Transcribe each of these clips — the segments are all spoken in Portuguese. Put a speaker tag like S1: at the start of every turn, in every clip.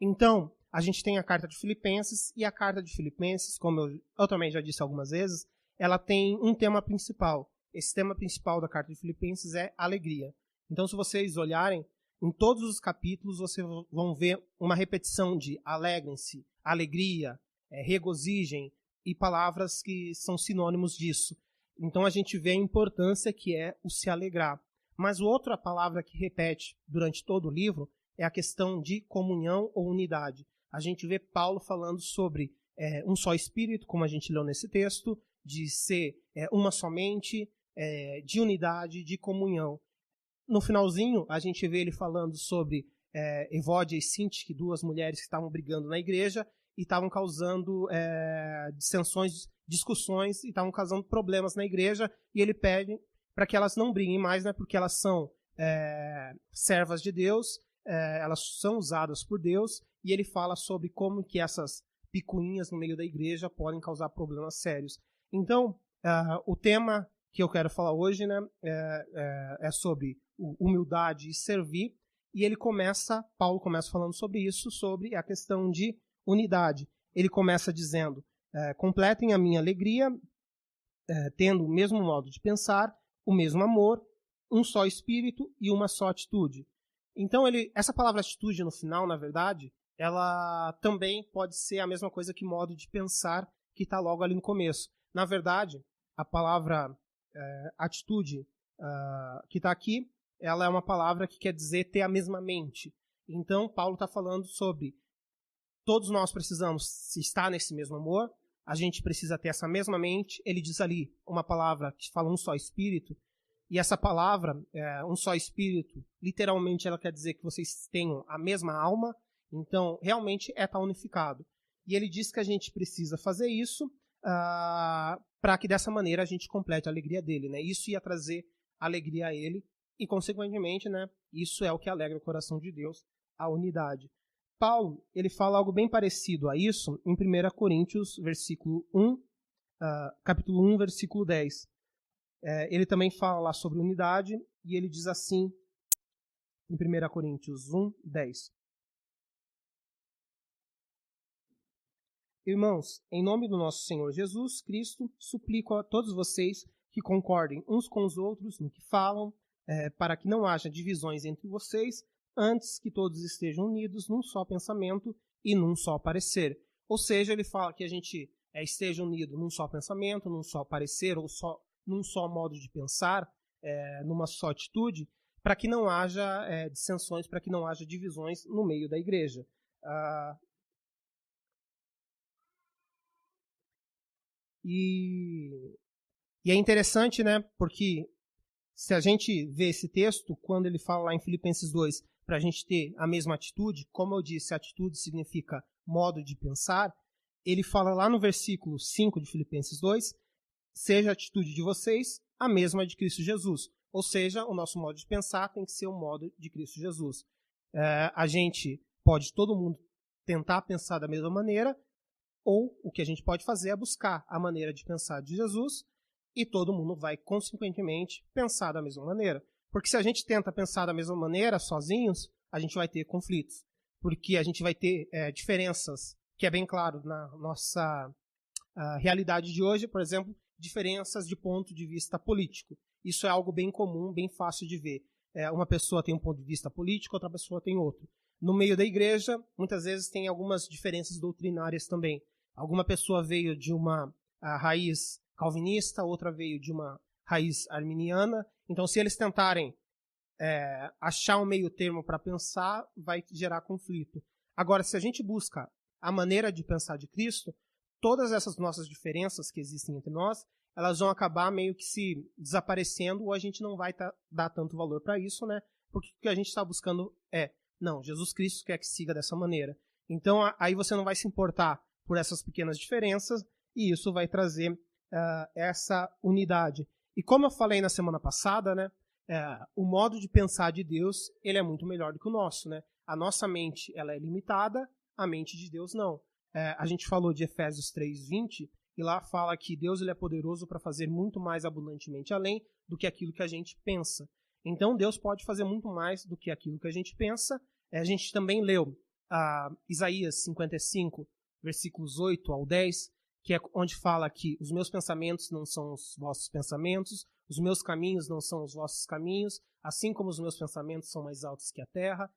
S1: Então, a gente tem a carta de Filipenses, e a carta de Filipenses, como eu também já disse algumas vezes, ela tem um tema principal. Esse tema principal da carta de Filipenses é alegria. Então, se vocês olharem, em todos os capítulos, vocês vão ver uma repetição de alegrem-se, alegria, regozijem, e palavras que são sinônimos disso. Então, a gente vê a importância que é o se alegrar. Mas outra palavra que repete durante todo o livro é a questão de comunhão ou unidade. A gente vê Paulo falando sobre um só espírito, como a gente leu nesse texto, de ser uma só mente, de unidade, de comunhão. No finalzinho, a gente vê ele falando sobre Evódia e Sintique, duas mulheres que estavam brigando na igreja e estavam causando dissensões, discussões, e estavam causando problemas na igreja, e ele pede para que elas não briguem mais, né, porque elas são servas de Deus, elas são usadas por Deus, e ele fala sobre como que essas picuinhas no meio da igreja podem causar problemas sérios. Então, o tema que eu quero falar hoje, né, é sobre humildade e servir, e Paulo começa falando sobre isso, sobre a questão de unidade. Ele começa dizendo, completem a minha alegria, tendo o mesmo modo de pensar, o mesmo amor, um só espírito e uma só atitude. Então, essa palavra atitude no final, na verdade, ela também pode ser a mesma coisa que modo de pensar, que está logo ali no começo. Na verdade, a palavra atitude que está aqui, ela é uma palavra que quer dizer ter a mesma mente. Então, Paulo está falando sobre todos nós precisamos estar nesse mesmo amor, a gente precisa ter essa mesma mente. Ele diz ali uma palavra que fala um só espírito, e essa palavra, um só espírito, literalmente ela quer dizer que vocês tenham a mesma alma, então realmente estar unificado. E ele diz que a gente precisa fazer isso para que dessa maneira a gente complete a alegria dele, né? Isso ia trazer alegria a ele e, consequentemente, né, isso é o que alegra o coração de Deus, a unidade. Paulo, ele fala algo bem parecido a isso em 1 Coríntios, capítulo 1, versículo 10. Ele também fala lá sobre unidade, e ele diz assim, em 1 Coríntios 1, 10. Irmãos, em nome do nosso Senhor Jesus Cristo, suplico a todos vocês que concordem uns com os outros no que falam, para que não haja divisões entre vocês, antes que todos estejam unidos num só pensamento e num só parecer. Ou seja, ele fala que a gente esteja unido num só pensamento, num só parecer, ou num só modo de pensar, numa só atitude, para que não haja dissensões, para que não haja divisões no meio da igreja. E é interessante, né, porque se a gente vê esse texto, quando ele fala lá em Filipenses 2, para a gente ter a mesma atitude, como eu disse, atitude significa modo de pensar, ele fala lá no versículo 5 de Filipenses 2, seja a atitude de vocês a mesma de Cristo Jesus. Ou seja, o nosso modo de pensar tem que ser o modo de Cristo Jesus. A gente pode, todo mundo, tentar pensar da mesma maneira, ou o que a gente pode fazer é buscar a maneira de pensar de Jesus, e todo mundo vai, consequentemente, pensar da mesma maneira. Porque se a gente tenta pensar da mesma maneira, sozinhos, a gente vai ter conflitos. Porque a gente vai ter diferenças, que é bem claro na nossa realidade de hoje, por exemplo, diferenças de ponto de vista político. Isso é algo bem comum, bem fácil de ver. Uma pessoa tem um ponto de vista político, outra pessoa tem outro. No meio da igreja, muitas vezes tem algumas diferenças doutrinárias também. Alguma pessoa veio de uma raiz calvinista, outra veio de uma raiz arminiana. Então, se eles tentarem achar um meio termo para pensar, vai gerar conflito. Agora, se a gente busca a maneira de pensar de Cristo, todas essas nossas diferenças que existem entre nós, elas vão acabar meio que se desaparecendo, ou a gente não vai dar tanto valor para isso, né? Porque o que a gente está buscando não, Jesus Cristo quer que siga dessa maneira. Então, aí você não vai se importar por essas pequenas diferenças, e isso vai trazer essa unidade. E como eu falei na semana passada, né, o modo de pensar de Deus, ele é muito melhor do que o nosso, né? A nossa mente, ela é limitada, a mente de Deus não. A gente falou de Efésios 3:20, e lá fala que Deus ele é poderoso para fazer muito mais abundantemente além do que aquilo que a gente pensa. Então, Deus pode fazer muito mais do que aquilo que a gente pensa. A gente também leu Isaías 55, versículos 8 ao 10, que é onde fala que os meus pensamentos não são os vossos pensamentos, os meus caminhos não são os vossos caminhos, assim como os meus pensamentos são mais altos que a terra.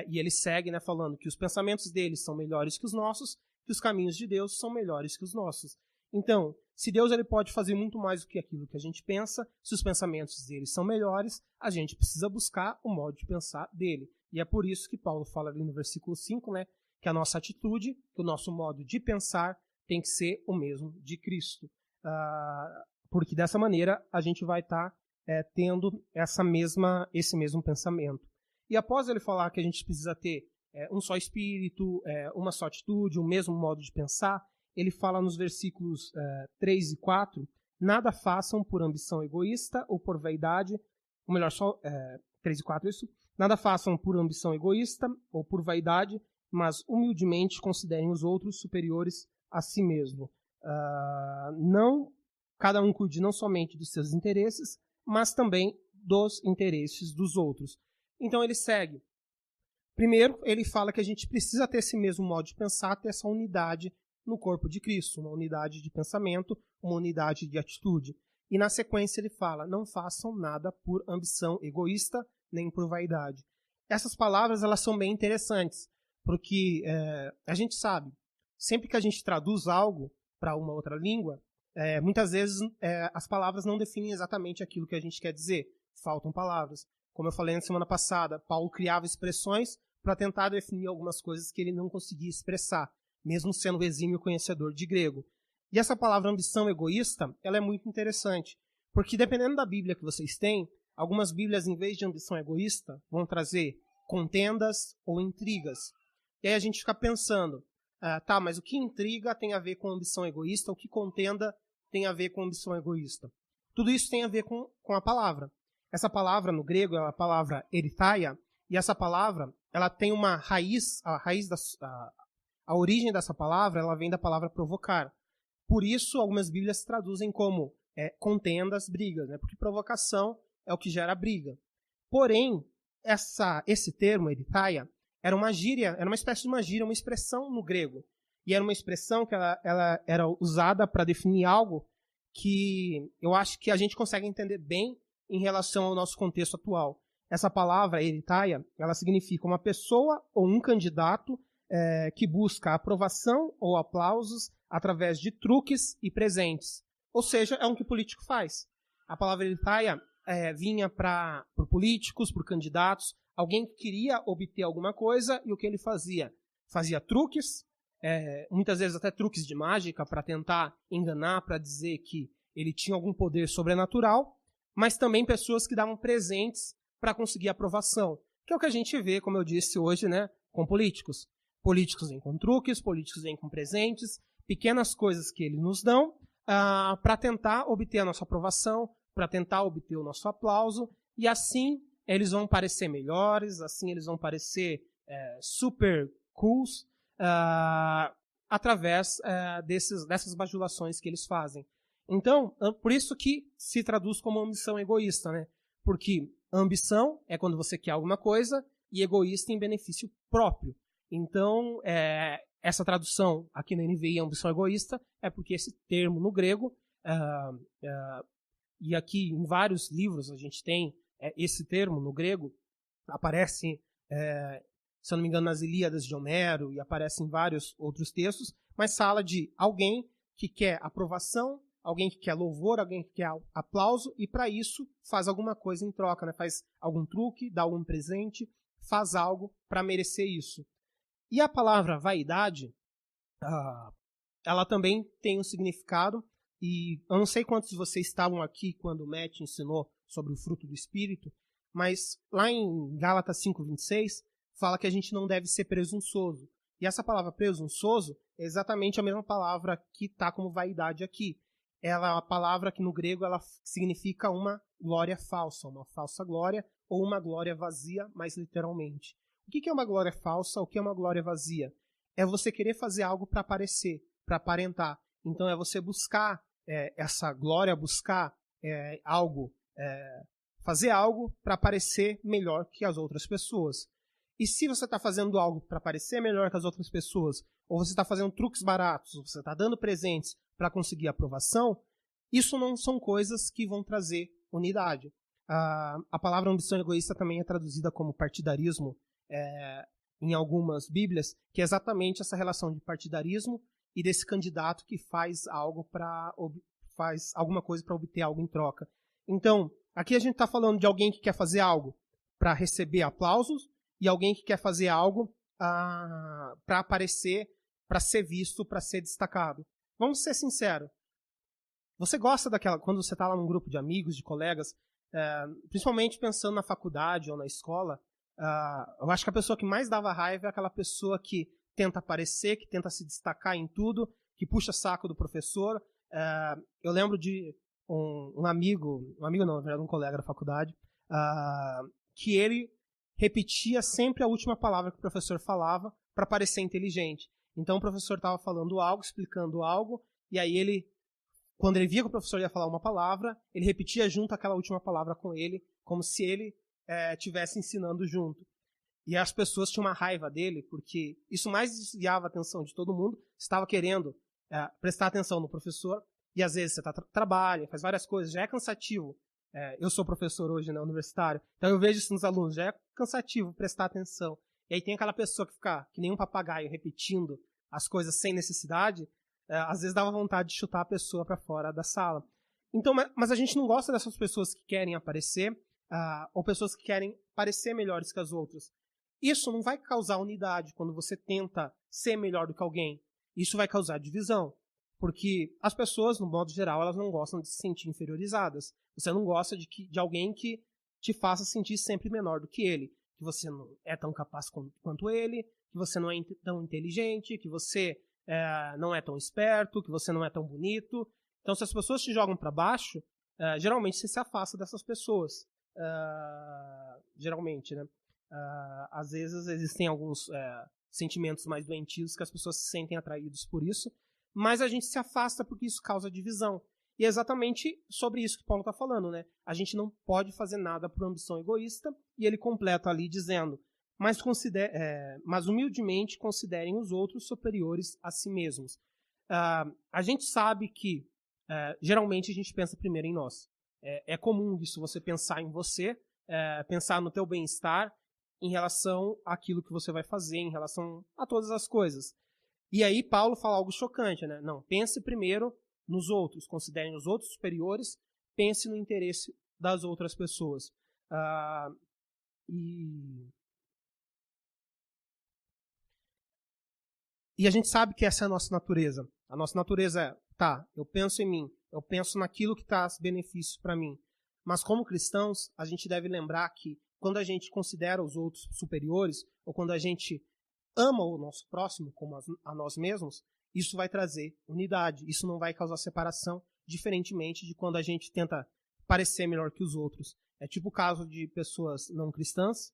S1: E ele segue, né, falando que os pensamentos deles são melhores que os nossos, que os caminhos de Deus são melhores que os nossos. Então, se Deus ele pode fazer muito mais do que aquilo que a gente pensa, se os pensamentos dele são melhores, a gente precisa buscar o modo de pensar dele. E é por isso que Paulo fala ali no versículo 5, né, que a nossa atitude, que o nosso modo de pensar tem que ser o mesmo de Cristo. Porque dessa maneira a gente vai estar tendo esse mesmo pensamento. E após ele falar que a gente precisa ter um só espírito, uma só atitude, o mesmo modo de pensar, ele fala nos versículos 3 e 4, nada façam por ambição egoísta ou por vaidade, ou melhor, só 3 e 4 isso, nada façam por ambição egoísta ou por vaidade, mas humildemente considerem os outros superiores a si mesmo. Não, cada um cuide não somente dos seus interesses, mas também dos interesses dos outros. Então ele segue. Primeiro, ele fala que a gente precisa ter esse mesmo modo de pensar, ter essa unidade no corpo de Cristo, uma unidade de pensamento, uma unidade de atitude. E na sequência ele fala, não façam nada por ambição egoísta, nem por vaidade. Essas palavras elas são bem interessantes, porque a gente sabe, sempre que a gente traduz algo para uma outra língua, muitas vezes as palavras não definem exatamente aquilo que a gente quer dizer, faltam palavras. Como eu falei na semana passada, Paulo criava expressões para tentar definir algumas coisas que ele não conseguia expressar, mesmo sendo exímio conhecedor de grego. E essa palavra ambição egoísta, ela é muito interessante, porque dependendo da Bíblia que vocês têm, algumas Bíblias, em vez de ambição egoísta, vão trazer contendas ou intrigas. E aí a gente fica pensando, mas o que intriga tem a ver com ambição egoísta, o que contenda tem a ver com ambição egoísta? Tudo isso tem a ver com a palavra. Essa palavra no grego é a palavra erithaia, e essa palavra ela tem uma raiz, a origem dessa palavra ela vem da palavra provocar. Por isso, algumas Bíblias traduzem como contendas, brigas, né? Porque provocação é o que gera briga. Porém, esse termo, erithaia, era uma gíria, era uma espécie de uma gíria, uma expressão no grego. E era uma expressão que ela era usada para definir algo que eu acho que a gente consegue entender bem em relação ao nosso contexto atual. Essa palavra, erithaia, ela significa uma pessoa ou um candidato que busca aprovação ou aplausos através de truques e presentes. Ou seja, é o que o político faz. A palavra erithaia vinha por políticos, por candidatos, alguém que queria obter alguma coisa e o que ele fazia? Fazia truques, muitas vezes até truques de mágica para tentar enganar, para dizer que ele tinha algum poder sobrenatural, mas também pessoas que davam presentes para conseguir aprovação, que é o que a gente vê, como eu disse hoje, né, com políticos. Políticos vêm com truques, políticos vêm com presentes, pequenas coisas que eles nos dão para tentar obter a nossa aprovação, para tentar obter o nosso aplauso, e assim eles vão parecer melhores, assim eles vão parecer super cools, através dessas bajulações que eles fazem. Então, por isso que se traduz como ambição egoísta, né? Porque ambição é quando você quer alguma coisa e egoísta em benefício próprio. Então, essa tradução aqui na NVI, ambição egoísta, é porque esse termo no grego, e aqui em vários livros a gente tem esse termo no grego, aparece, se eu não me engano, nas Ilíadas de Homero e aparece em vários outros textos, mas fala de alguém que quer aprovação, alguém que quer louvor, alguém que quer aplauso, e para isso faz alguma coisa em troca, né? Faz algum truque, dá algum presente, faz algo para merecer isso. E a palavra vaidade, ela também tem um significado, e eu não sei quantos de vocês estavam aqui quando o Matt ensinou sobre o fruto do Espírito, mas lá em Gálatas 5:26, fala que a gente não deve ser presunçoso. E essa palavra presunçoso é exatamente a mesma palavra que está como vaidade aqui. Ela é uma palavra que no grego ela significa uma glória falsa, uma falsa glória ou uma glória vazia, mais literalmente. O que é uma glória falsa? O que é uma glória vazia? É você querer fazer algo para aparecer, para aparentar. Então é você buscar essa glória, buscar algo, fazer algo para parecer melhor que as outras pessoas. E se você está fazendo algo para parecer melhor que as outras pessoas, ou você está fazendo truques baratos, ou você está dando presentes para conseguir aprovação, isso não são coisas que vão trazer unidade. A palavra ambição egoísta também é traduzida como partidarismo em algumas bíblias, que é exatamente essa relação de partidarismo e desse candidato que faz alguma coisa para obter algo em troca. Então, aqui a gente está falando de alguém que quer fazer algo para receber aplausos e alguém que quer fazer algo para aparecer, para ser visto, para ser destacado. Vamos ser sinceros. Você gosta daquela, quando você está lá num grupo de amigos, de colegas, principalmente pensando na faculdade ou na escola, eu acho que a pessoa que mais dava raiva é aquela pessoa que tenta aparecer, que tenta se destacar em tudo, que puxa saco do professor. Eu lembro de um amigo não, na verdade um colega da faculdade, que ele repetia sempre a última palavra que o professor falava para parecer inteligente. Então o professor estava falando algo, explicando algo, e aí quando ele via que o professor ia falar uma palavra, ele repetia junto aquela última palavra com ele, como se ele estivesse ensinando junto. E as pessoas tinham uma raiva dele, porque isso mais desviava a atenção de todo mundo, estava querendo prestar atenção no professor, e às vezes você trabalha, faz várias coisas, já é cansativo. Eu sou professor hoje, né, universitário, então eu vejo isso nos alunos, já é cansativo prestar atenção. E aí tem aquela pessoa que fica que nem um papagaio repetindo as coisas sem necessidade, às vezes dava vontade de chutar a pessoa para fora da sala. Então, mas a gente não gosta dessas pessoas que querem aparecer, ou pessoas que querem parecer melhores que as outras. Isso não vai causar unidade quando você tenta ser melhor do que alguém. Isso vai causar divisão. Porque as pessoas, no modo geral, elas não gostam de se sentir inferiorizadas. Você não gosta de alguém que te faça sentir sempre menor do que ele. Que você não é tão capaz quanto ele, que você não é tão inteligente, que você não é tão esperto, que você não é tão bonito. Então, se as pessoas te jogam para baixo, geralmente você se afasta dessas pessoas. Geralmente, né? Às vezes existem alguns sentimentos mais doentios que as pessoas se sentem atraídos por isso, mas a gente se afasta porque isso causa divisão. E é exatamente sobre isso que Paulo está falando, né? A gente não pode fazer nada por ambição egoísta, e ele completa ali dizendo, mas humildemente considerem os outros superiores a si mesmos. A gente sabe que geralmente a gente pensa primeiro em nós. É comum isso, você pensar em você, pensar no teu bem-estar em relação àquilo que você vai fazer, em relação a todas as coisas. E aí Paulo fala algo chocante, né? Não, pense primeiro nos outros, considerem os outros superiores, pense no interesse das outras pessoas. E a gente sabe que essa é a nossa natureza. A nossa natureza eu penso em mim, eu penso naquilo que traz benefícios para mim. Mas como cristãos, a gente deve lembrar que quando a gente considera os outros superiores, ou quando a gente ama o nosso próximo como a nós mesmos, isso vai trazer unidade, isso não vai causar separação, diferentemente de quando a gente tenta parecer melhor que os outros. É tipo o caso de pessoas não cristãs,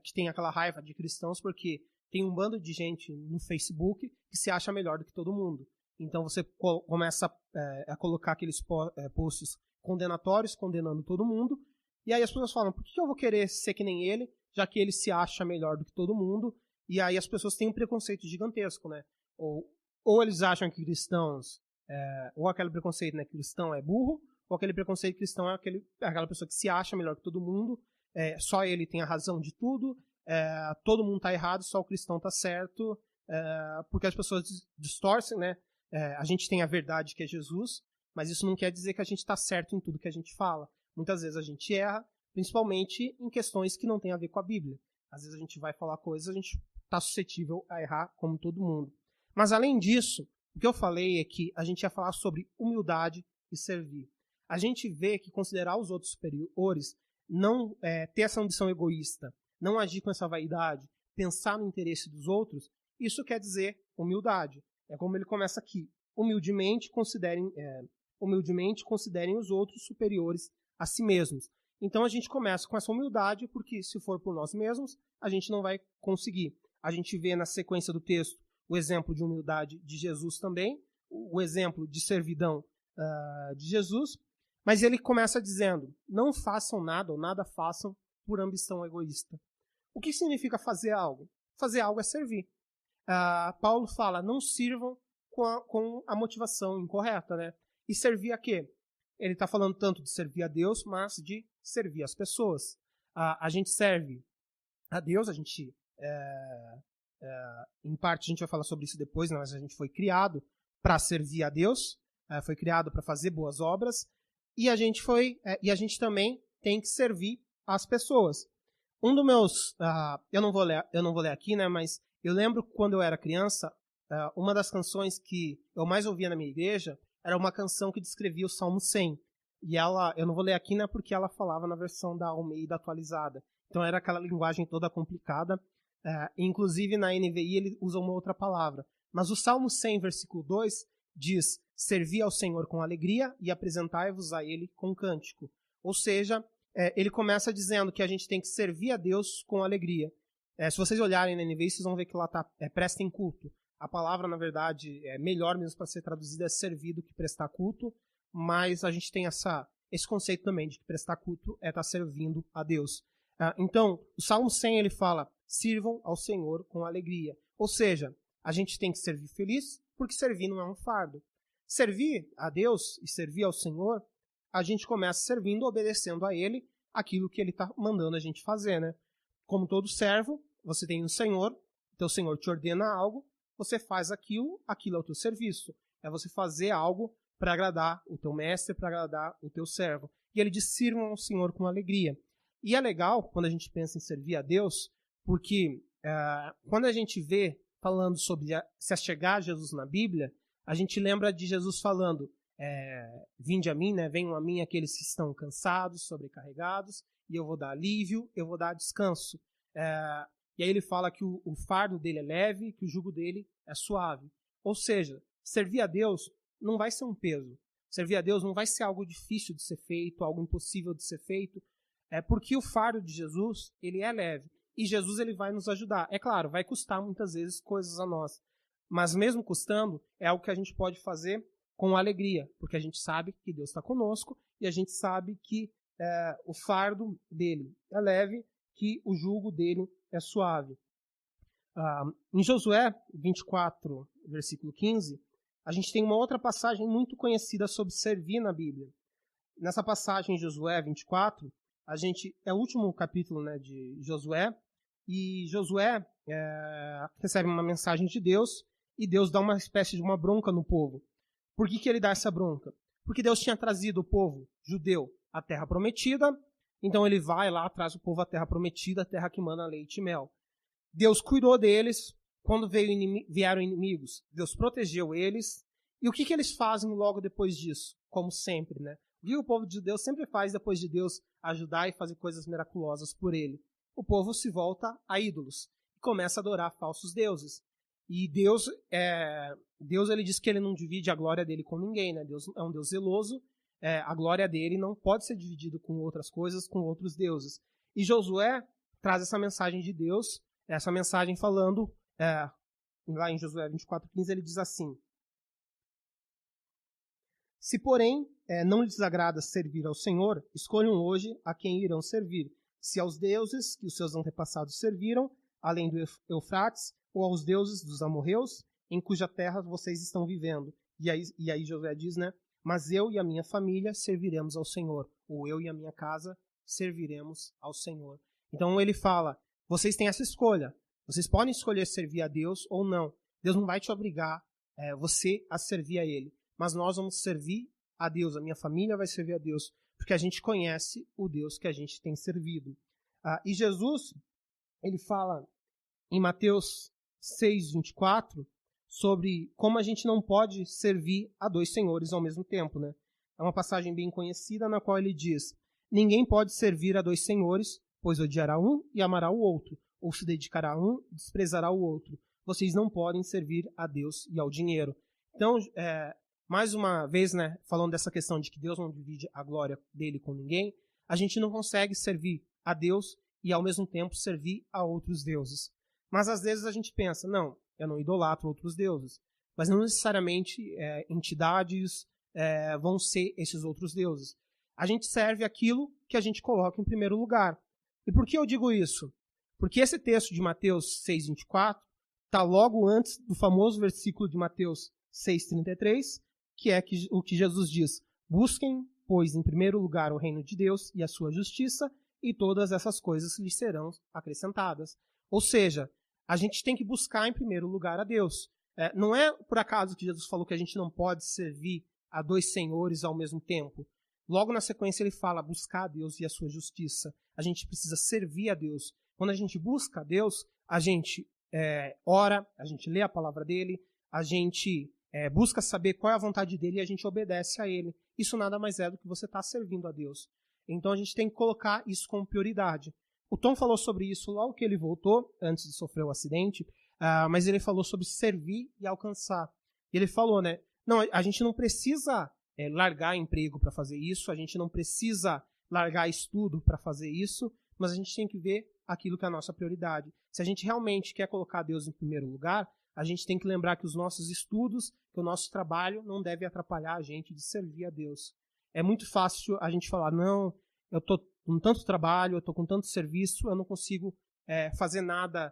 S1: que tem aquela raiva de cristãos porque tem um bando de gente no Facebook que se acha melhor do que todo mundo. Então você começa a colocar aqueles posts condenatórios, condenando todo mundo, e aí as pessoas falam, por que eu vou querer ser que nem ele, já que ele se acha melhor do que todo mundo? E aí as pessoas têm um preconceito gigantesco, né? Ou eles acham que cristãos, ou aquele preconceito, né, que cristão é burro, ou aquele preconceito cristão é aquela pessoa que se acha melhor que todo mundo, só ele tem a razão de tudo, todo mundo está errado, só o cristão está certo, porque as pessoas distorcem, né? A gente tem a verdade que é Jesus, mas isso não quer dizer que a gente está certo em tudo que a gente fala. Muitas vezes a gente erra, principalmente em questões que não têm a ver com a Bíblia. Às vezes a gente vai falar coisas, a gente está suscetível a errar como todo mundo. Mas além disso, o que eu falei é que a gente ia falar sobre humildade e servir. A gente vê que considerar os outros superiores, não ter essa ambição egoísta, não agir com essa vaidade, pensar no interesse dos outros, isso quer dizer humildade. É como ele começa aqui. Humildemente considerem os outros superiores a si mesmos. Então a gente começa com essa humildade, porque se for por nós mesmos, a gente não vai conseguir. A gente vê na sequência do texto o exemplo de humildade de Jesus também, o exemplo de servidão de Jesus, mas ele começa dizendo, não façam nada ou nada façam por ambição egoísta. O que significa fazer algo? Fazer algo é servir. Paulo fala, não sirvam com a motivação incorreta, né? E servir a quê? Ele está falando tanto de servir a Deus, mas de servir as pessoas. A gente serve a Deus, em parte a gente vai falar sobre isso depois, né? Mas a gente foi criado para servir a Deus, foi criado para fazer boas obras, e a gente também tem que servir as pessoas. Um dos meus, eu não vou ler aqui, né? Mas eu lembro quando eu era criança, uma das canções que eu mais ouvia na minha igreja era uma canção que descrevia o Salmo 100. E eu não vou ler aqui, né? Porque ela falava na versão da Almeida atualizada. Então era aquela linguagem toda complicada. Inclusive na NVI ele usa uma outra palavra. Mas o Salmo 100, versículo 2, diz: servi ao Senhor com alegria e apresentai-vos a Ele com cântico. Ou seja, ele começa dizendo que a gente tem que servir a Deus com alegria. Se vocês olharem na NVI, vocês vão ver que lá está prestem culto. A palavra, na verdade, é melhor mesmo para ser traduzida é servir do que prestar culto, mas a gente tem esse conceito também de que prestar culto é estar servindo a Deus. Então, o Salmo 100 ele fala: sirvam ao Senhor com alegria. Ou seja, a gente tem que servir feliz, porque servir não é um fardo. Servir a Deus e servir ao Senhor, a gente começa servindo, obedecendo a Ele aquilo que Ele está mandando a gente fazer, né? Como todo servo, você tem um Senhor, então o Senhor te ordena algo, você faz aquilo é o teu serviço. É você fazer algo para agradar o teu mestre, para agradar o teu servo. E ele diz: sirvam ao Senhor com alegria. E é legal quando a gente pensa em servir a Deus, porque quando a gente vê falando sobre se achegar a Jesus na Bíblia, a gente lembra de Jesus falando: vinde a mim, né? Venham a mim aqueles que estão cansados, sobrecarregados, e eu vou dar alívio, eu vou dar descanso. E aí ele fala que o fardo dele é leve, que o jugo dele é suave. Ou seja, servir a Deus não vai ser um peso. Servir a Deus não vai ser algo difícil de ser feito, algo impossível de ser feito, porque o fardo de Jesus, ele é leve. E Jesus ele vai nos ajudar. É claro, vai custar muitas vezes coisas a nós. Mas mesmo custando, é algo que a gente pode fazer com alegria, porque a gente sabe que Deus está conosco e a gente sabe que o fardo dele é leve, que o jugo dele é suave. Em Josué 24, versículo 15, a gente tem uma outra passagem muito conhecida sobre servir na Bíblia. Nessa passagem em Josué 24, é o último capítulo, né, de Josué, e Josué recebe uma mensagem de Deus, e Deus dá uma espécie de uma bronca no povo. Por que ele dá essa bronca? Porque Deus tinha trazido o povo judeu à terra prometida, então ele vai lá, traz o povo à terra prometida, a terra que mana leite e mel. Deus cuidou deles. Quando vieram inimigos, Deus protegeu eles. E o que eles fazem logo depois disso? Como sempre, né? O que o povo de Deus sempre faz depois de Deus ajudar e fazer coisas miraculosas por ele? O povo se volta a ídolos e começa a adorar falsos deuses. E Deus ele diz que ele não divide a glória dele com ninguém, né? Deus é um Deus zeloso. A glória dele não pode ser dividida com outras coisas, com outros deuses. E Josué traz essa mensagem de Deus, essa mensagem falando, lá em Josué 24:15, ele diz assim: se, porém, não lhes agrada servir ao Senhor, escolham hoje a quem irão servir, se aos deuses que os seus antepassados serviram, além do Eufrates, ou aos deuses dos amorreus, em cuja terra vocês estão vivendo. E aí Josué diz, né? Mas eu e a minha família serviremos ao Senhor, ou eu e a minha casa serviremos ao Senhor. Então ele fala: vocês têm essa escolha. Vocês podem escolher servir a Deus ou não. Deus não vai te obrigar você a servir a Ele. Mas nós vamos servir a Deus. A minha família vai servir a Deus. Porque a gente conhece o Deus que a gente tem servido. E Jesus, ele fala em Mateus 6:24, sobre como a gente não pode servir a dois senhores ao mesmo tempo, né? É uma passagem bem conhecida na qual ele diz: ninguém pode servir a dois senhores, pois odiará um e amará o outro, ou se dedicará a um e desprezará o outro. Vocês não podem servir a Deus e ao dinheiro. Então, mais uma vez, né, falando dessa questão de que Deus não divide a glória dele com ninguém, a gente não consegue servir a Deus e ao mesmo tempo servir a outros deuses. Mas às vezes a gente pensa: não, eu não idolatro outros deuses. Mas não necessariamente entidades vão ser esses outros deuses. A gente serve aquilo que a gente coloca em primeiro lugar. E por que eu digo isso? Porque esse texto de Mateus 6,24 está logo antes do famoso versículo de Mateus 6,33, que é o que Jesus diz: busquem, pois, em primeiro lugar o reino de Deus e a sua justiça, e todas essas coisas lhes serão acrescentadas. Ou seja, a gente tem que buscar em primeiro lugar a Deus. Não é por acaso que Jesus falou que a gente não pode servir a dois senhores ao mesmo tempo. Logo na sequência ele fala buscar a Deus e a sua justiça. A gente precisa servir a Deus. Quando a gente busca a Deus, a gente ora, a gente lê a palavra dele, a gente busca saber qual é a vontade dele e a gente obedece a ele. Isso nada mais é do que você estar servindo a Deus. Então a gente tem que colocar isso como prioridade. O Tom falou sobre isso logo que ele voltou, antes de sofrer o acidente, mas ele falou sobre servir e alcançar. Ele falou, né? Não, a gente não precisa largar emprego para fazer isso, a gente não precisa largar estudo para fazer isso, mas a gente tem que ver aquilo que é a nossa prioridade. Se a gente realmente quer colocar Deus em primeiro lugar, a gente tem que lembrar que os nossos estudos, que o nosso trabalho não deve atrapalhar a gente de servir a Deus. É muito fácil a gente falar, não, eu estou com tanto trabalho, eu estou com tanto serviço, eu não consigo fazer nada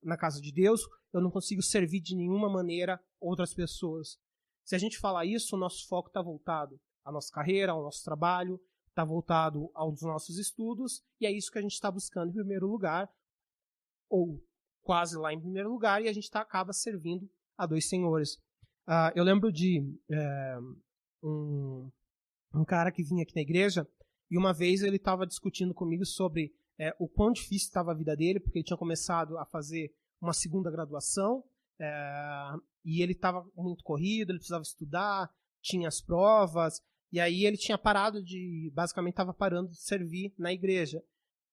S1: na casa de Deus, eu não consigo servir de nenhuma maneira outras pessoas. Se a gente falar isso, o nosso foco está voltado à nossa carreira, ao nosso trabalho, está voltado aos nossos estudos, e é isso que a gente está buscando em primeiro lugar, ou quase lá em primeiro lugar, e a gente acaba servindo a dois senhores. Eu lembro de um cara que vinha aqui na igreja, e uma vez ele estava discutindo comigo sobre o quão difícil estava a vida dele, porque ele tinha começado a fazer uma segunda graduação, e ele estava muito corrido, ele precisava estudar, tinha as provas, e aí ele tinha parado basicamente estava parando de servir na igreja.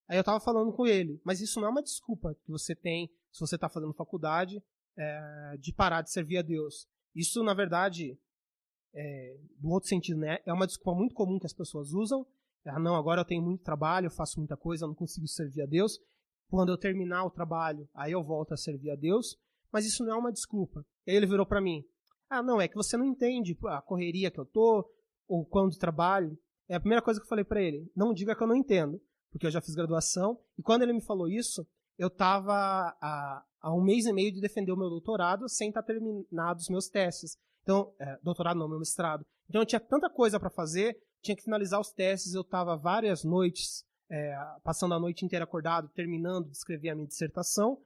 S1: Aí eu estava falando com ele, mas isso não é uma desculpa que você tem, se você está fazendo faculdade, de parar de servir a Deus. Isso, na verdade, do outro sentido, né, é uma desculpa muito comum que as pessoas usam. Não, agora eu tenho muito trabalho, eu faço muita coisa, eu não consigo servir a Deus. Quando eu terminar o trabalho, aí eu volto a servir a Deus. Mas isso não é uma desculpa. E aí ele virou para mim, não, é que você não entende a correria que eu tô, ou quando trabalho. É a primeira coisa que eu falei para ele, não diga que eu não entendo, porque eu já fiz graduação, e quando ele me falou isso, eu estava há 1 mês e meio de defender o meu doutorado sem estar terminado os meus testes. Então, doutorado não, meu mestrado. Então eu tinha tanta coisa para fazer, tinha que finalizar os testes, eu estava várias noites, passando a noite inteira acordado, terminando de escrever a minha dissertação,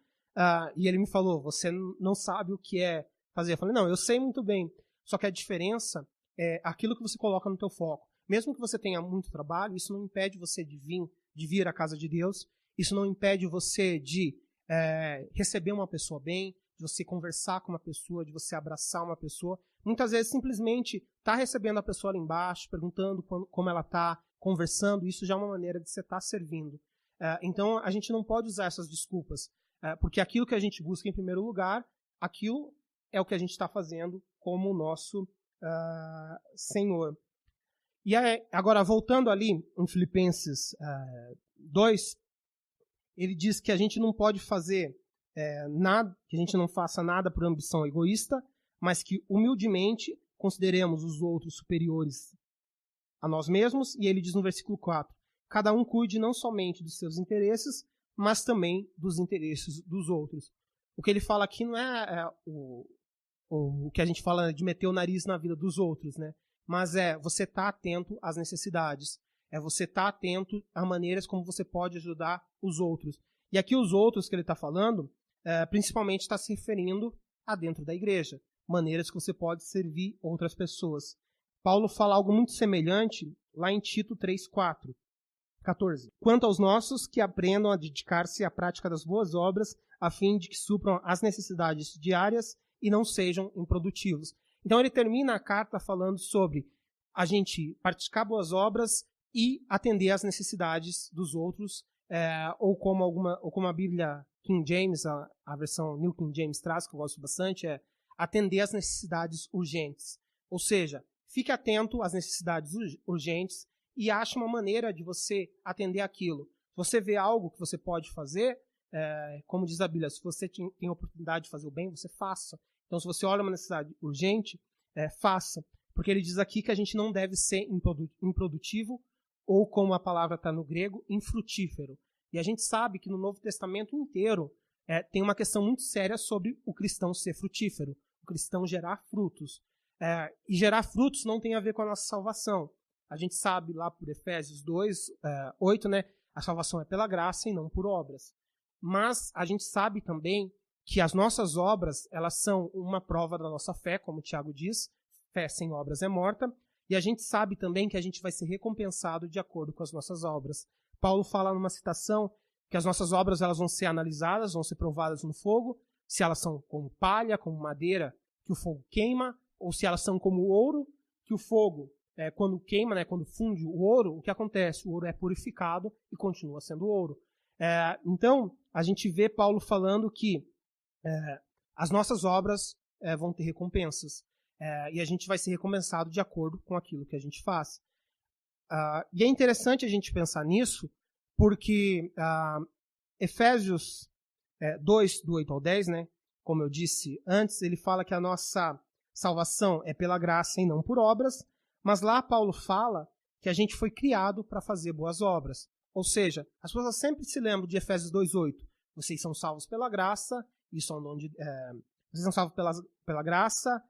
S1: e ele me falou, você não sabe o que é fazer. Eu falei, não, eu sei muito bem, só que a diferença é aquilo que você coloca no teu foco. Mesmo que você tenha muito trabalho, isso não impede você de vir à casa de Deus, isso não impede você de receber uma pessoa bem, de você conversar com uma pessoa, de você abraçar uma pessoa. Muitas vezes, simplesmente, tá recebendo a pessoa lá embaixo, perguntando como ela tá, conversando, isso já é uma maneira de você estar servindo. Então, a gente não pode usar essas desculpas, porque aquilo que a gente busca em primeiro lugar, aquilo é o que a gente está fazendo como o nosso Senhor. E agora, voltando ali em Filipenses 2, ele diz que a gente não pode fazer nada, que a gente não faça nada por ambição egoísta, mas que humildemente consideremos os outros superiores a nós mesmos. E ele diz no versículo 4, cada um cuide não somente dos seus interesses, mas também dos interesses dos outros. O que ele fala aqui não é o que a gente fala de meter o nariz na vida dos outros, né? Mas você estar atento às necessidades, você estar atento a maneiras como você pode ajudar os outros. E aqui os outros que ele está falando, principalmente está se referindo a dentro da igreja, maneiras que você pode servir outras pessoas. Paulo fala algo muito semelhante lá em Tito 3:14. Quanto aos nossos, que aprendam a dedicar-se à prática das boas obras, a fim de que supram as necessidades diárias e não sejam improdutivos. Então ele termina a carta falando sobre a gente praticar boas obras e atender às necessidades dos outros, ou como a Bíblia King James, a versão New King James traz, que eu gosto bastante, atender às necessidades urgentes. Ou seja, fique atento às necessidades urgentes e ache uma maneira de você atender aquilo. Se você vê algo que você pode fazer, como diz a Bíblia, se você tem a oportunidade de fazer o bem, você faça. Então, se você olha uma necessidade urgente, faça. Porque ele diz aqui que a gente não deve ser improdutivo, ou como a palavra está no grego, infrutífero. E a gente sabe que no Novo Testamento inteiro tem uma questão muito séria sobre o cristão ser frutífero, o cristão gerar frutos. E gerar frutos não tem a ver com a nossa salvação. A gente sabe lá por Efésios 2:8, né? A salvação é pela graça e não por obras. Mas a gente sabe também que as nossas obras, elas são uma prova da nossa fé, como o Tiago diz, fé sem obras é morta. E a gente sabe também que a gente vai ser recompensado de acordo com as nossas obras. Paulo fala numa citação que as nossas obras elas vão ser analisadas, vão ser provadas no fogo, se elas são como palha, como madeira, que o fogo queima, ou se elas são como ouro, que o fogo, quando queima, né, quando funde o ouro, o que acontece? O ouro é purificado e continua sendo ouro. Então, a gente vê Paulo falando que as nossas obras vão ter recompensas. E a gente vai ser recompensado de acordo com aquilo que a gente faz. E é interessante a gente pensar nisso, porque Efésios 2, do 8 ao 10, né, como eu disse antes, ele fala que a nossa salvação é pela graça e não por obras, mas lá Paulo fala que a gente foi criado para fazer boas obras. Ou seja, as pessoas sempre se lembram de Efésios 2:8. Vocês são salvos pela graça, isso é um dom de, vocês são salvos pela graça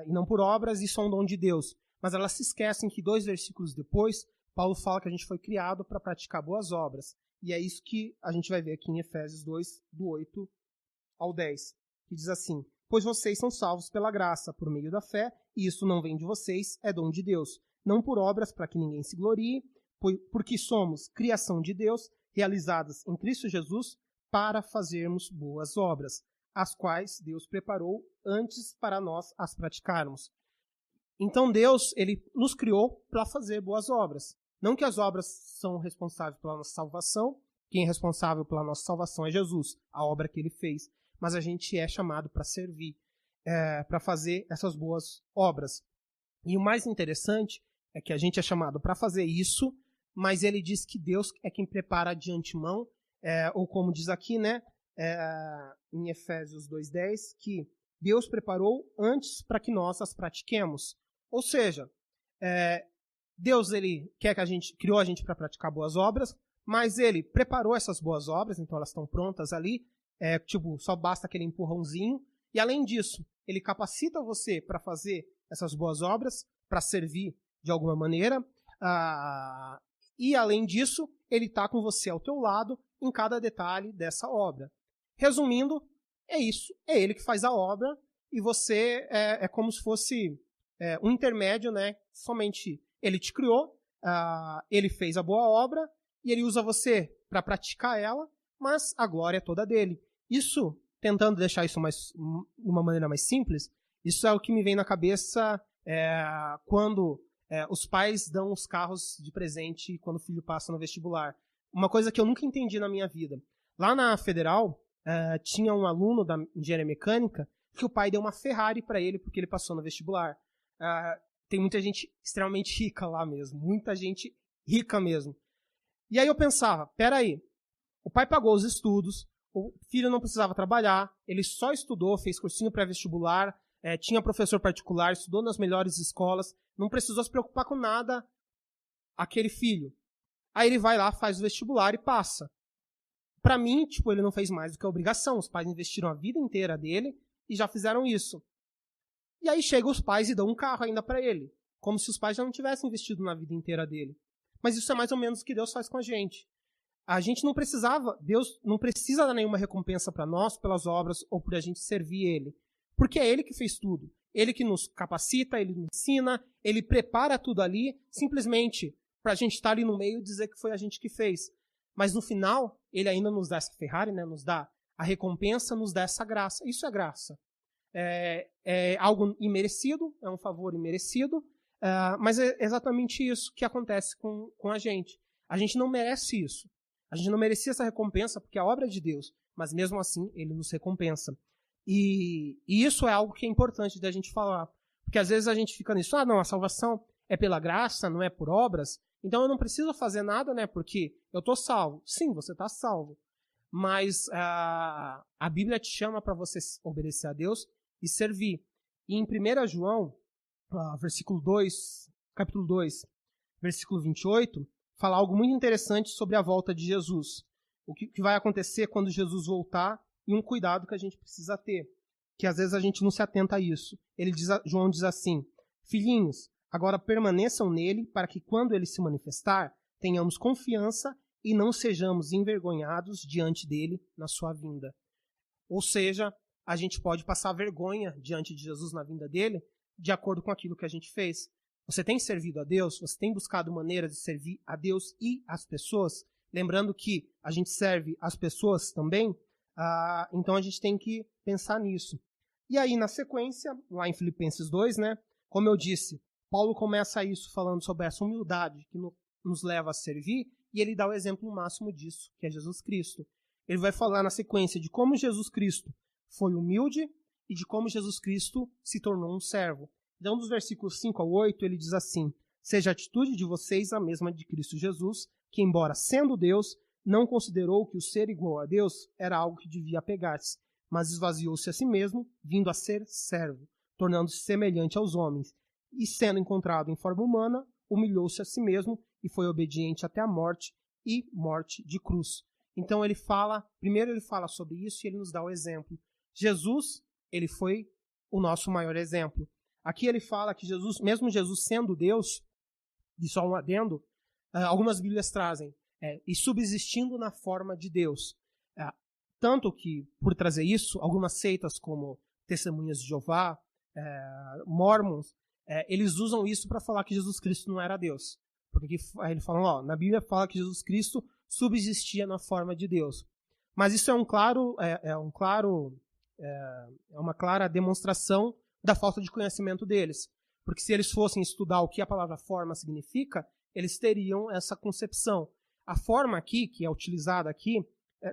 S1: e não por obras, isso é um dom de Deus. Mas elas se esquecem que 2 versículos depois, Paulo fala que a gente foi criado para praticar boas obras. E é isso que a gente vai ver aqui em Efésios 2, do 8 ao 10, que diz assim: pois vocês são salvos pela graça, por meio da fé, e isso não vem de vocês, é dom de Deus. Não por obras, para que ninguém se glorie, porque somos criação de Deus, realizadas em Cristo Jesus, para fazermos boas obras, as quais Deus preparou antes para nós as praticarmos. Então Deus, ele nos criou para fazer boas obras. Não que as obras são responsáveis pela nossa salvação, quem é responsável pela nossa salvação é Jesus, a obra que ele fez. Mas a gente é chamado para servir, para fazer essas boas obras. E o mais interessante é que a gente é chamado para fazer isso, mas ele diz que Deus é quem prepara de antemão, ou como diz aqui, né, em Efésios 2:10, que Deus preparou antes para que nós as pratiquemos. Ou seja, Deus ele quer que a gente criou a gente para praticar boas obras, mas ele preparou essas boas obras, então elas estão prontas ali, só basta aquele empurrãozinho. E além disso, ele capacita você para fazer essas boas obras, para servir de alguma maneira. E além disso, ele está com você ao teu lado em cada detalhe dessa obra. Resumindo, é isso. É ele que faz a obra e você é como se fosse um intermédio, né? Somente ele te criou, ele fez a boa obra e ele usa você para praticar ela, mas a glória é toda dele. Isso, tentando deixar isso de uma maneira mais simples, isso é o que me vem na cabeça quando os pais dão os carros de presente quando o filho passa no vestibular. Uma coisa que eu nunca entendi na minha vida. Lá na Federal, tinha um aluno da engenharia mecânica que o pai deu uma Ferrari para ele porque ele passou no vestibular. Tem muita gente extremamente rica lá mesmo. Muita gente rica mesmo. E aí eu pensava, peraí, o pai pagou os estudos, o filho não precisava trabalhar, ele só estudou, fez cursinho pré-vestibular, tinha professor particular, estudou nas melhores escolas, não precisou se preocupar com nada aquele filho. Aí ele vai lá, faz o vestibular e passa. Pra mim, ele não fez mais do que a obrigação. Os pais investiram a vida inteira dele e já fizeram isso. E aí chegam os pais e dão um carro ainda pra ele. Como se os pais já não tivessem investido na vida inteira dele. Mas isso é mais ou menos o que Deus faz com a gente. A gente não precisava, Deus não precisa dar nenhuma recompensa para nós pelas obras ou por a gente servir Ele. Porque é Ele que fez tudo. Ele que nos capacita, Ele nos ensina, Ele prepara tudo ali, simplesmente para a gente estar ali no meio e dizer que foi a gente que fez. Mas no final, Ele ainda nos dá essa Ferrari, né? Nos dá a recompensa, nos dá essa graça. Isso é graça. É algo imerecido, é um favor imerecido, mas é exatamente isso que acontece com a gente. A gente não merece isso. A gente não merecia essa recompensa porque a obra é de Deus, mas mesmo assim Ele nos recompensa. E isso é algo que é importante da gente falar. Porque às vezes a gente fica nisso, não, a salvação é pela graça, não é por obras, então eu não preciso fazer nada, né, porque eu estou salvo. Sim, você está salvo. Mas a Bíblia te chama para você obedecer a Deus e servir. E em 1 João, capítulo 2, versículo 28, fala algo muito interessante sobre a volta de Jesus. o que vai acontecer quando Jesus voltar e um cuidado que a gente precisa ter, que às vezes a gente não se atenta a isso. João diz assim: filhinhos, agora permaneçam nele, para que quando ele se manifestar, tenhamos confiança e não sejamos envergonhados diante dele na sua vinda. Ou seja, a gente pode passar vergonha diante de Jesus na vinda dele, de acordo com aquilo que a gente fez. Você tem servido a Deus? Você tem buscado maneiras de servir a Deus e as pessoas? Lembrando que a gente serve as pessoas também, então a gente tem que pensar nisso. E aí, na sequência, lá em Filipenses 2, né, como eu disse, Paulo começa isso falando sobre essa humildade que nos leva a servir, e ele dá o exemplo máximo disso, que é Jesus Cristo. Ele vai falar na sequência de como Jesus Cristo foi humilde e de como Jesus Cristo se tornou um servo. Então, dos versículos 5 ao 8, ele diz assim: seja a atitude de vocês a mesma de Cristo Jesus, que, embora sendo Deus, não considerou que o ser igual a Deus era algo que devia apegar-se, mas esvaziou-se a si mesmo, vindo a ser servo, tornando-se semelhante aos homens. E, sendo encontrado em forma humana, humilhou-se a si mesmo e foi obediente até a morte e morte de cruz. Então, primeiro ele fala sobre isso e ele nos dá o exemplo. Jesus, ele foi o nosso maior exemplo. Aqui ele fala que Jesus, mesmo Jesus sendo Deus, e só um adendo, algumas Bíblias trazem, e subsistindo na forma de Deus. Tanto que, por trazer isso, algumas seitas como Testemunhas de Jeová, Mormons, eles usam isso para falar que Jesus Cristo não era Deus. Porque eles falam, na Bíblia fala que Jesus Cristo subsistia na forma de Deus. Mas isso é uma clara demonstração da falta de conhecimento deles. Porque se eles fossem estudar o que a palavra forma significa, eles teriam essa concepção. A forma aqui, que é utilizada aqui,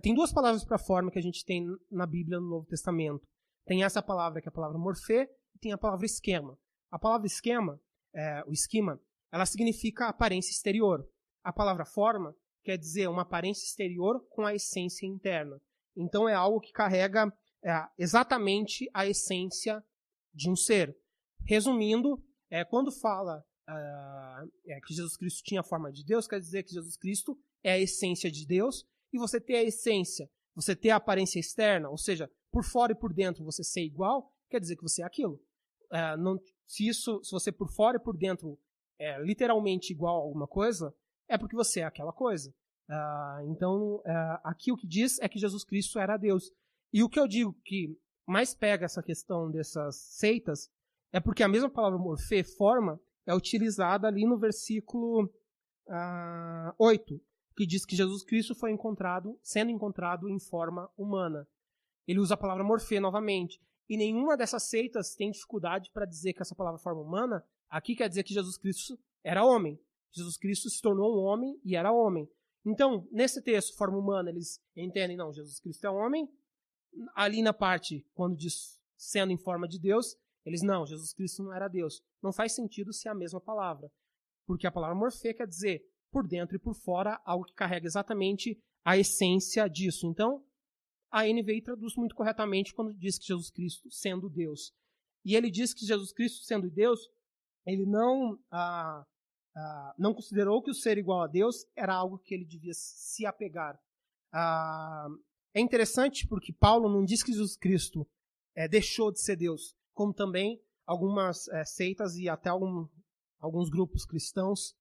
S1: tem duas palavras para forma que a gente tem na Bíblia no Novo Testamento. Tem essa palavra que é a palavra morfê, e tem a palavra esquema. A palavra esquema, o esquema, ela significa aparência exterior. A palavra forma quer dizer uma aparência exterior com a essência interna. Então é algo que carrega exatamente a essência de um ser. Resumindo, quando fala que Jesus Cristo tinha a forma de Deus, quer dizer que Jesus Cristo é a essência de Deus, e você ter a essência, você ter a aparência externa, ou seja, por fora e por dentro você ser igual, quer dizer que você é aquilo. Se você por fora e por dentro é literalmente igual a alguma coisa, é porque você é aquela coisa. Então, aqui o que diz é que Jesus Cristo era Deus. E o que eu digo que mais pega essa questão dessas seitas é porque a mesma palavra morfê, forma, é utilizada ali no versículo 8, que diz que Jesus Cristo foi sendo encontrado em forma humana. Ele usa a palavra morfê novamente. E nenhuma dessas seitas tem dificuldade para dizer que essa palavra forma humana aqui quer dizer que Jesus Cristo era homem. Jesus Cristo se tornou um homem e era homem. Então, nesse texto, forma humana, eles entendem, não, Jesus Cristo é homem. Ali na parte, quando diz sendo em forma de Deus, eles, não, Jesus Cristo não era Deus. Não faz sentido ser a mesma palavra. Porque a palavra morfê quer dizer por dentro e por fora, algo que carrega exatamente a essência disso. Então, a NVI traduz muito corretamente quando diz que Jesus Cristo sendo Deus. E ele diz que Jesus Cristo sendo Deus, ele não considerou que o ser igual a Deus era algo que ele devia se apegar. É interessante porque Paulo não diz que Jesus Cristo deixou de ser Deus, como também algumas seitas e até alguns grupos cristãos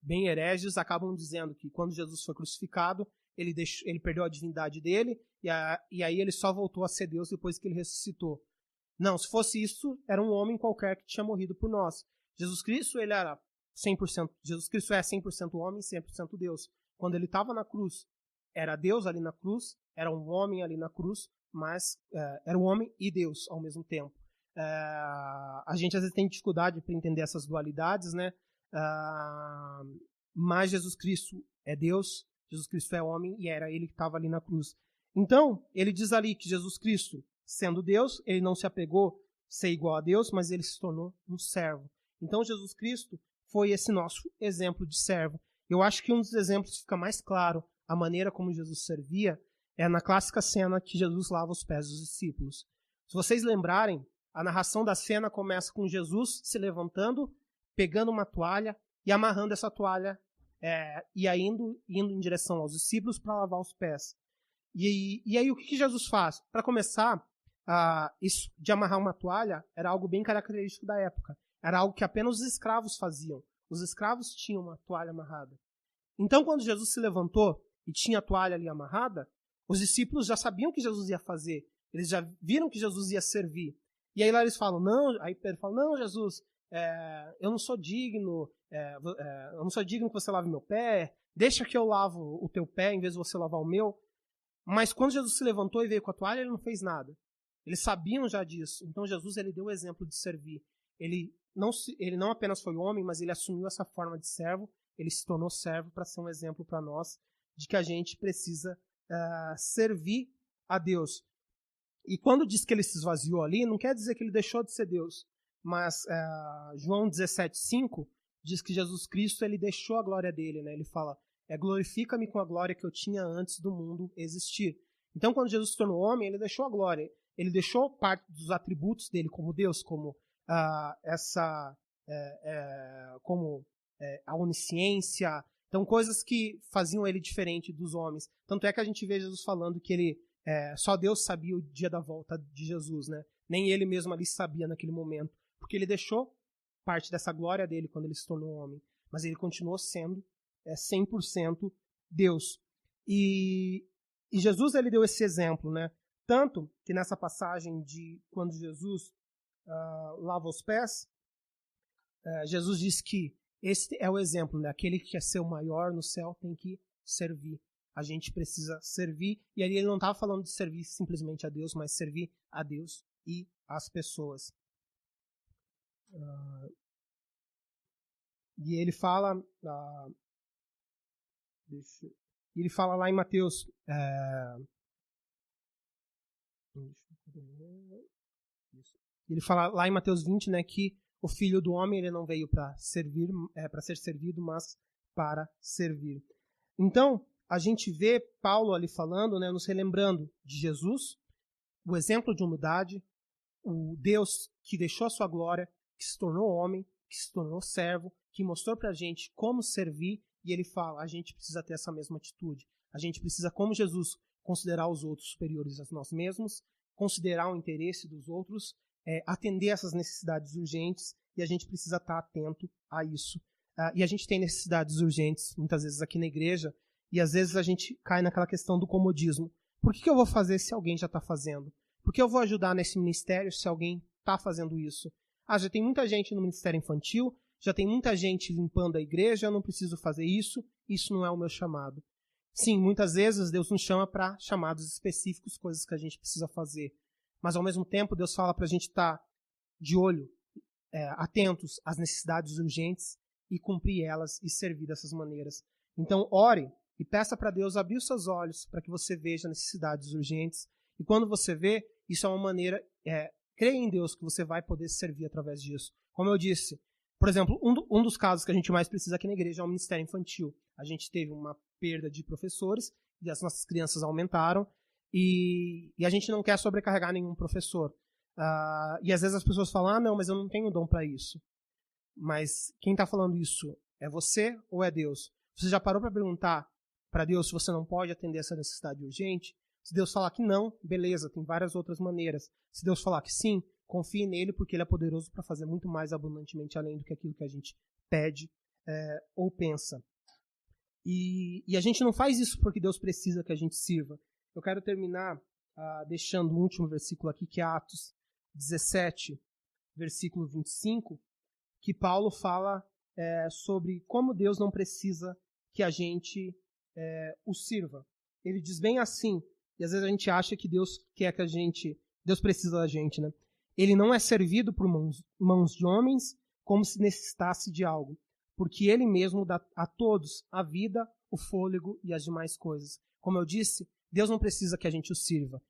S1: bem hereges acabam dizendo que quando Jesus foi crucificado, ele perdeu a divindade dele e aí ele só voltou a ser Deus depois que ele ressuscitou. Não, se fosse isso, era um homem qualquer que tinha morrido por nós. Jesus Cristo, ele era 100%, Jesus Cristo é 100% homem e 100% Deus. Quando ele estava na cruz, era Deus ali na cruz, era um homem ali na cruz, mas era um homem e Deus ao mesmo tempo. A gente às vezes tem dificuldade para entender essas dualidades, né? Mas Jesus Cristo é Deus, Jesus Cristo é homem e era ele que estava ali na cruz. Então, ele diz ali que Jesus Cristo, sendo Deus, ele não se apegou a ser igual a Deus, mas ele se tornou um servo. Então, Jesus Cristo foi esse nosso exemplo de servo. Eu acho que um dos exemplos que fica mais claro a maneira como Jesus servia é na clássica cena que Jesus lava os pés dos discípulos. Se vocês lembrarem, a narração da cena começa com Jesus se levantando, pegando uma toalha e amarrando essa toalha ia indo em direção aos discípulos para lavar os pés. E aí o que Jesus faz? Para começar, isso de amarrar uma toalha era algo bem característico da época. Era algo que apenas os escravos faziam. Os escravos tinham uma toalha amarrada. Então, quando Jesus se levantou e tinha a toalha ali amarrada, os discípulos já sabiam o que Jesus ia fazer. Eles já viram que Jesus ia servir. E aí lá eles falam, aí Pedro fala, não, Jesus, eu não sou digno, eu não sou digno que você lave meu pé, deixa que eu lavo o teu pé em vez de você lavar o meu. Mas quando Jesus se levantou e veio com a toalha, ele não fez nada. Eles sabiam já disso. Então Jesus, ele deu o exemplo de servir. Ele não apenas foi homem, mas ele assumiu essa forma de servo. Ele se tornou servo para ser um exemplo para nós de que a gente precisa servir a Deus. E quando diz que ele se esvaziou ali, não quer dizer que ele deixou de ser Deus. Mas João 17,5 diz que Jesus Cristo ele deixou a glória dele. Né? Ele fala, glorifica-me com a glória que eu tinha antes do mundo existir. Então, quando Jesus se tornou homem, ele deixou a glória. Ele deixou parte dos atributos dele como Deus, como a onisciência. Então, coisas que faziam ele diferente dos homens. Tanto é que a gente vê Jesus falando que só Deus sabia o dia da volta de Jesus, né? Nem ele mesmo ali sabia naquele momento. Porque ele deixou parte dessa glória dele quando ele se tornou homem. Mas ele continuou sendo 100% Deus. E Jesus ele deu esse exemplo, né? Tanto que nessa passagem de quando Jesus lava os pés, Jesus diz que esse é o exemplo, né? Aquele que quer ser o maior no céu tem que servir. A gente precisa servir. E ali ele não estava falando de servir simplesmente a Deus, mas servir a Deus e as pessoas. E ele fala... ele fala lá em Mateus... ele fala lá em Mateus 20, né, que o Filho do Homem ele não veio para servir, para ser servido, mas para servir. Então, a gente vê Paulo ali falando, né, nos relembrando de Jesus, o exemplo de humildade, o Deus que deixou a sua glória, que se tornou homem, que se tornou servo, que mostrou para a gente como servir, e ele fala, a gente precisa ter essa mesma atitude. A gente precisa, como Jesus, considerar os outros superiores a nós mesmos, considerar o interesse dos outros, atender essas necessidades urgentes, e a gente precisa estar atento a isso. E a gente tem necessidades urgentes, muitas vezes aqui na igreja, e às vezes a gente cai naquela questão do comodismo. Por que eu vou fazer se alguém já está fazendo? Por que eu vou ajudar nesse ministério se alguém está fazendo isso? Já tem muita gente no ministério infantil, já tem muita gente limpando a igreja, eu não preciso fazer isso não é o meu chamado. Sim, muitas vezes Deus nos chama para chamados específicos, coisas que a gente precisa fazer. Mas ao mesmo tempo Deus fala para a gente estar de olho, atentos às necessidades urgentes e cumprir elas e servir dessas maneiras. Então ore e peça para Deus abrir os seus olhos para que você veja necessidades urgentes. E quando você vê, isso é uma maneira, creia em Deus que você vai poder servir através disso. Como eu disse, por exemplo, um dos casos que a gente mais precisa aqui na igreja é o ministério infantil. A gente teve uma perda de professores e as nossas crianças aumentaram e a gente não quer sobrecarregar nenhum professor. E às vezes as pessoas falam, não, mas eu não tenho dom para isso. Mas quem está falando isso é você ou é Deus? Você já parou para perguntar para Deus se você não pode atender essa necessidade urgente? Se Deus falar que não, beleza, tem várias outras maneiras. Se Deus falar que sim, confie nele porque ele é poderoso para fazer muito mais abundantemente além do que aquilo que a gente pede ou pensa. E a gente não faz isso porque Deus precisa que a gente sirva. Eu quero terminar deixando o último versículo aqui, que é Atos 17, versículo 25, que Paulo fala sobre como Deus não precisa que a gente o sirva. Ele diz bem assim, e às vezes a gente acha que Deus quer que Deus precisa da gente, né? Ele não é servido por mãos de homens como se necessitasse de algo, porque ele mesmo dá a todos a vida, o fôlego e as demais coisas. Como eu disse, Deus não precisa que a gente o sirva,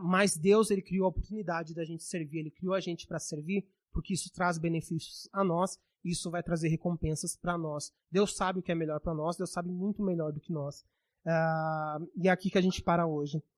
S1: mas Deus ele criou a oportunidade da gente servir, ele criou a gente para servir, porque isso traz benefícios a nós, e isso vai trazer recompensas para nós. Deus sabe o que é melhor para nós, Deus sabe muito melhor do que nós. E é aqui que a gente para hoje.